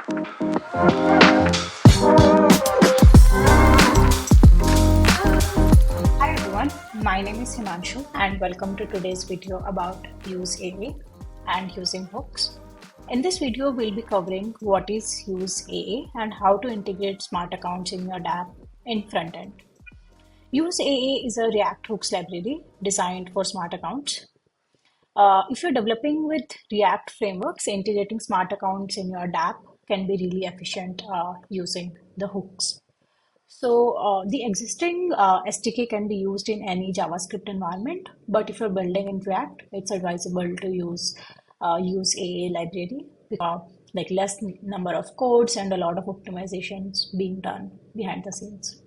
Hi everyone, my name is Himanshu and welcome to today's video about useAA and using hooks. In this video, we'll be covering what is useAA and how to integrate smart accounts in your DApp in front end. useAA is a React hooks library designed for smart accounts. If you're developing with React frameworks, integrating smart accounts in your DApp can be really efficient using the hooks. So the existing SDK can be used in any JavaScript environment, but if you're building in React, it's advisable to use useAA library with like less number of codes and a lot of optimizations being done behind the scenes.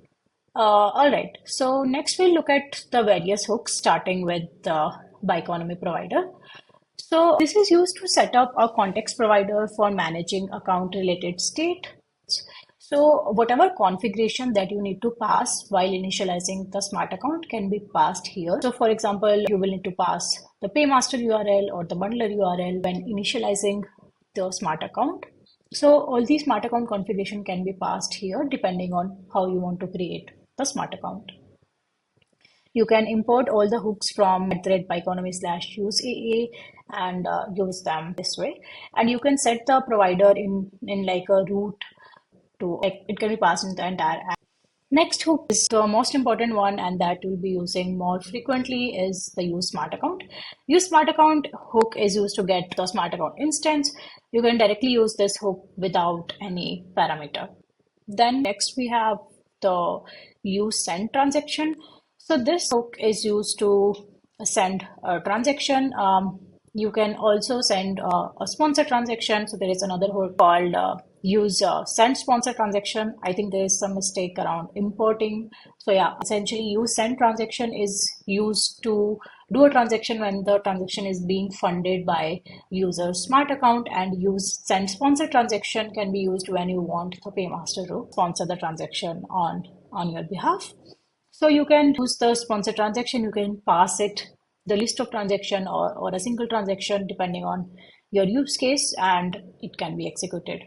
All right, so next we'll look at the various hooks, starting with the Biconomy provider. So this is used to set up a context provider for managing account related state. So whatever configuration that you need to pass while initializing the smart account can be passed here. So for example, you will need to pass the paymaster URL or the bundler URL when initializing the smart account. So all these smart account configuration can be passed here depending on how you want to create the smart account. You can import all the hooks from @Biconomy/useAA and use them this way. And you can set the provider in like a root to like it can be passed in the entire app. Next hook is the most important one, and that we'll be using more frequently is the use smart account. Use smart account hook is used to get the smart account instance. You can directly use this hook without any parameter. Then next we have the use send transaction. So this hook is used to send a transaction. You can also send a sponsor transaction. So there is another hook called use send sponsor transaction. I think there is some mistake around importing. So yeah, essentially use send transaction is used to do a transaction when the transaction is being funded by user smart account, and use send sponsor transaction can be used when you want the paymaster to sponsor the transaction on your behalf. So you can use the sponsor transaction, you can pass it the list of transaction or a single transaction depending on your use case, and it can be executed.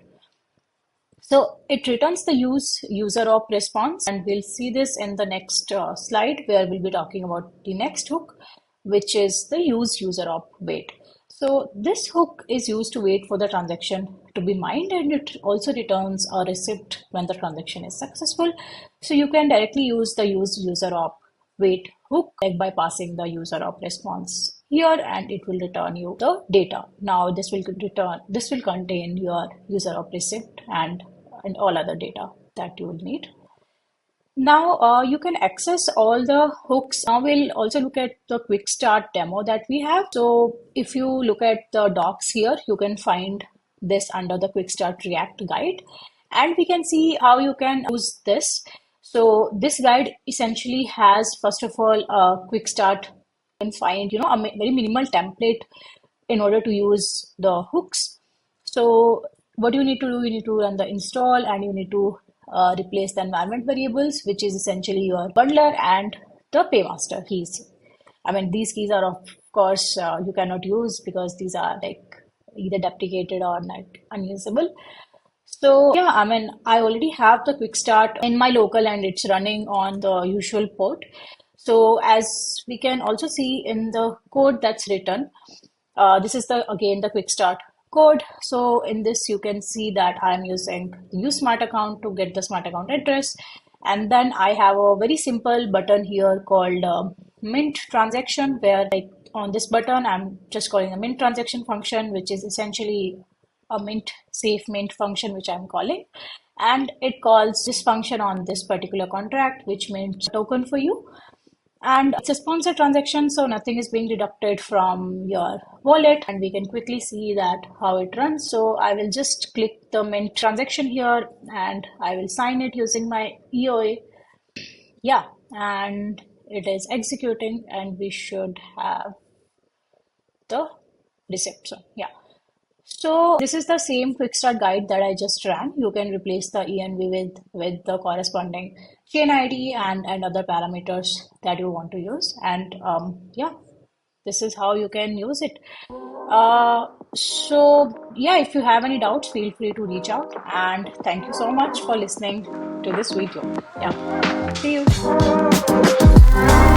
So it returns the useUserOp response, and we'll see this in the next slide where we'll be talking about the next hook, which is the useUserOpWait. So this hook is used to wait for the transaction to be mined, and it also returns a receipt when the transaction is successful. So you can directly use the useUserOpWait hook like by passing the userOp response here, and it will return you the data. Now this will contain your userOp receipt and all other data that you will need. Now you can access all the hooks. Now we'll also look at the quick start demo that we have. So if you look at the docs here, you can find this under the quick start React guide, and we can see how you can use this. So this guide essentially has, first of all, a quick start. You can find, a very minimal template in order to use the hooks. So what you need to do, you need to run the install, and you need to replace the environment variables, which is essentially your bundler and the paymaster keys. I mean, these keys are of course you cannot use because these are like either deprecated or like unusable. So yeah, I mean, I already have the quick start in my local and it's running on the usual port. So as we can also see in the code that's written, this is again the quick start code. So in this, you can see that I'm using the use smart account to get the smart account address. And then I have a very simple button here called mint transaction, where like on this button, I'm just calling a mint transaction function, which is essentially a safe mint function, which I'm calling. And it calls this function on this particular contract, which mints a token for you. And it's a sponsor transaction, so nothing is being deducted from your wallet, and we can quickly see that how it runs. So I will just click the mint transaction here, and I will sign it using my EOA. Yeah, and it is executing, and we should have the receipt. So yeah. So this is the same quick start guide that I just ran. You can replace the env with the corresponding chain ID and other parameters that you want to use. And yeah, this is how you can use it. So yeah, if you have any doubts, feel free to reach out. And thank you so much for listening to this video. Yeah, see you.